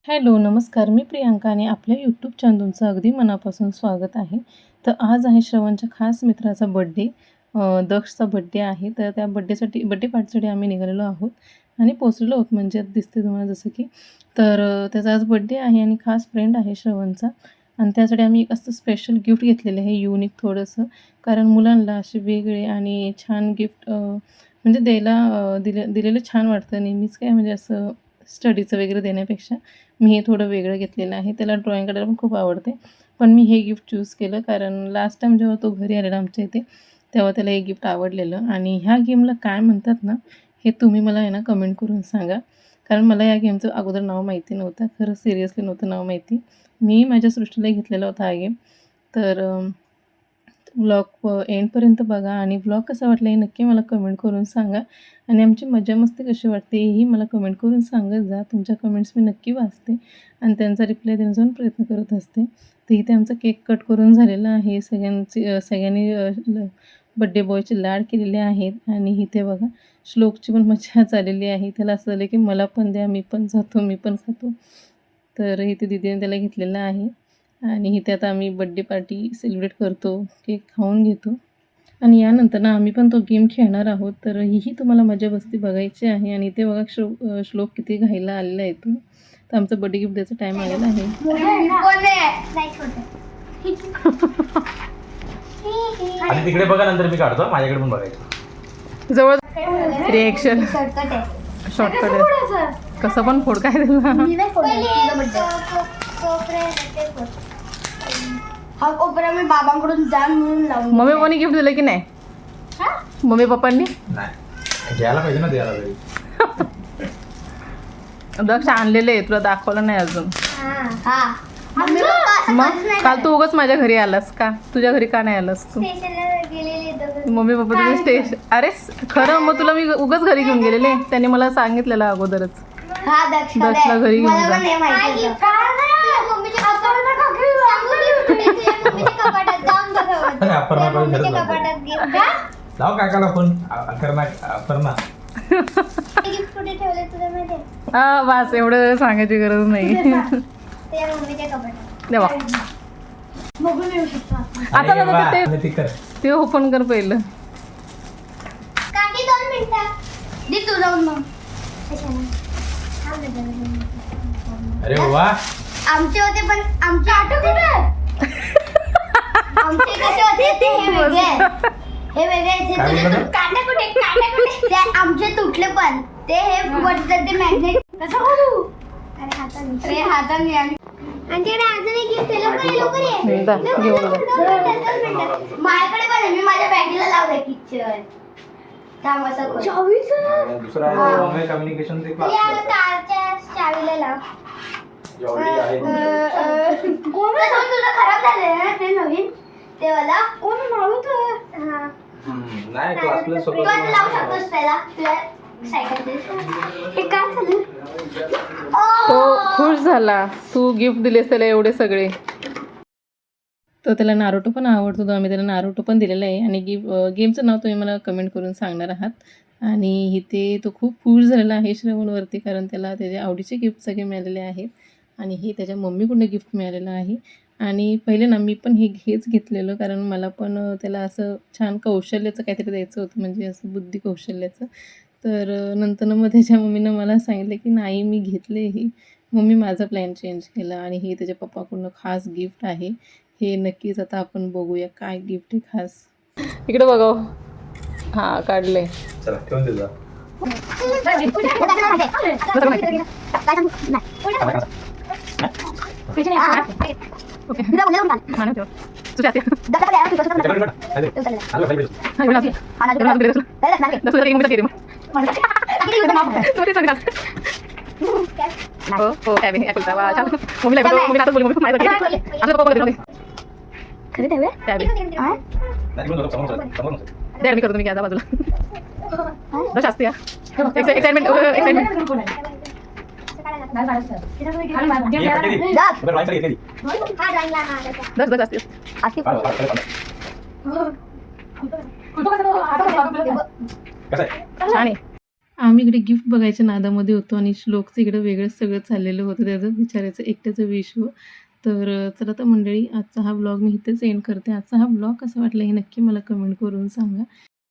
Hello, नमस्कार. मी प्रियांका आणि आपल्या यूट्यूब चॅनल तुमचं अगदी मनापासून स्वागत आहे. तर आज आहे श्रवणच्या खास मित्राचा बड्डे. दक्षचा बड्डे आहे. तर त्या बड्डे पार्टीसाठी आम्ही निघालेलो आहोत आणि पोहोचलेलो आहोत म्हणजे दिसते तुम्हाला जसं की. तर त्याचा आज बड्डे आहे आणि खास फ्रेंड आहे श्रवणचा आणि त्यासाठी आम्ही एक असं स्पेशल गिफ्ट घेतलेलं आहे युनिक थोडंसं. कारण मुलांना असे वेगळे आणि छान गिफ्ट म्हणजे द्यायला दिलेलं छान वाटतं नेहमीच काय म्हणजे असं स्टडीचं वगैरे देण्यापेक्षा. मी हे थोडं वेगळं घेतलेलं आहे. त्याला ड्रॉइंग काढायला पण खूप आवडते. पण मी हे गिफ्ट चूज केलं कारण लास्ट टाईम जेव्हा तो घरी आलेला आमच्या इथे, तेव्हा त्याला हे गिफ्ट आवडलेलं आणि ह्या गेमला काय म्हणतात ना, हे तुम्ही मला आहे ना कमेंट करून सांगा. कारण मला या गेमचं अगोदर नाव माहिती नव्हतं. खरं सिरियसली नव्हतं नाव माहिती. मी माझ्या सृष्टीला घेतलेला होता हा गेम. तर व्लॉग एंडपर्यंत बघा आणि व्लॉग कसा वाटला हे नक्की मला कमेंट करून सांगा आणि आमची मजा मस्ती कशी वाटते हेही मला कमेंट करून सांगत जा. तुमच्या कमेंट्स मी नक्की वाचते आणि त्यांचा रिप्लाय देण्याचा पण प्रयत्न करत असते. तर इथे आमचा केक कट करून झालेला आहे. सगळ्यांनी बड्डे बॉयचे लाड केलेले आहेत आणि इथे बघा श्लोकची पण मजा चाललेली आहे. त्याला असं झालं की मला पण द्या, मी पण जातो, मी पण खातो. तर इथे दीदीने त्याला घेतलेलं आहे आणि इथे आता आम्ही बड्डे पार्टी सेलिब्रेट करतो, केक खाऊन घेतो आणि यानंतर ना आम्ही पण तो गेम खेळणार आहोत. तर हीही तुम्हाला मजा मस्ती बघायची आहे आणि इथे बघा श्लोक किती घाईला आलेला आहे तो. तर आमचा बड्डे गिफ्ट द्यायचा टाईम आलेला आहे. आणि तिकडे बघा नंतर मी काढतो माझ्याकडे पण बघायचं. जवळ रिएक्शन शॉर्टकट आहे. कसं पण फोड काय दिला. हा कोपरा मी बाबांकडून जाण म्हणून लावून. मम्मी पप्पांनी गिफ्ट दिलं की नाही? मम्मी पप्पांनी नाही घ्यायला पाहिजे ना द्यायला पाहिजे. दक्ष आणलेले आहे, तुला दाखवलं नाही अजून. हा मम्मी पप्पा असं मग कधीच नाही काल तू उगाच माझ्या घरी आलास का? तुझ्या घरी का नाही आलास तू? स्टेशनला गेलेले दोघं. मम्मी पप्पा तुझे स्टेशन. अरे खरं मग तुला मी उगाच घरी घेऊन गेलेले. त्यांनी मला सांगितलेलं अगोदरच. हा दक्षला दक्षला घरी घेऊन मला जा. पण नाही माहिती होतं. मम्मीच्या कपाटात जाऊन बघा. अपर्णा पण मम्मीच्या घरात कपाटात gift का? लाव काकाला फोन अपर्णा गिफ्ट कुठे ठेवले तुला माहिती आहे? वास एवढं सांगायची गरज नाही. ते मम्मीच्या कपाटात. देवा बघून येऊ शकतो आपण. आता दादा ते आणि ती कर. ते ओपन कर पहिलं. काकी 2 मिनिटं दे तू जाऊन मग. कशाला? थांब ना जरा. अरे वा आमचे होते पण आमचे आटो कुठे? आमचे कसे होते ते हे वेगळे. हे वेगळे काय इथे बोलला? कांदा कुठे? ते आमचे तुटले पण ते हे वरचं ते मॅग्नेट कसं करू? अरे हाताने आणि आमच्याकडे अजून एक गिफ्ट आहे. लवकर ये. दा, घेऊन जा. 2 मिनिटं. माझ्याकडे पण आहे. मी माझ्या बॅगीला लावलंय किचन. थांब असं करू. दुसरा कम्युनिकेशन ते या कारच्या चावीला लाव. तसं तुझं खराब झालंय ना ते नवीन ते वाला कोण नव्हतं. हा नाही क्लासला तू आता लावू शकतोस त्याला तुझ्या सायकलचे. हे काय झालं? तो खुश झाला. तू गिफ्ट दिलेस त्याला एवढे सगळे. तर त्याला नारुतो पण आवडतो. तर आम्ही त्याला नारुतो पण दिलेलं आहे आणि गेमचं नाव तुम्ही मला कमेंट करून सांगणार आहात. आणि इथे तो खूप खुश झालेला आहे श्रवणवरती कारण त्याला त्याच्या आवडीचे गिफ्ट सगळे मिळालेले आहेत आणि हे त्याच्या मम्मीकडून गिफ्ट मिळालेलं आहे. आणि पहिले ना मी पण हेच घेतलेलं कारण मला पण त्याला असं छान कौशल्याचं काहीतरी द्यायचं होतं म्हणजे असं बुद्धी कौशल्याचं. तर नंतर मग त्याच्या मम्मीनं मला सांगितलं की नाही मी घेतले हे. मम्मी माझा प्लॅन चेंज केला आणि हे त्याच्या पप्पाकडून खास गिफ्ट आहे. हे नक्कीच आता आपण बघूया काय गिफ्ट आहे खास. इकडे बघा. हां काढले. चला ठेवून दे जा. मी करतो. मी घ्या बाजूला जास्त एक्साइटमेंट. आम्ही इकडे गिफ्ट बघायच्या नादामध्ये होतो आणि श्लोकचं इकडं वेगळंच सगळं चाललेलं होतं त्याचं बिचारायचं एकट्याचं विश हो. तर चला तर मंडळी, आजचा हा ब्लॉग मी इथेच एंड करते. आजचा हा ब्लॉग कसा वाटला हे नक्की मला कमेंट करून सांगा.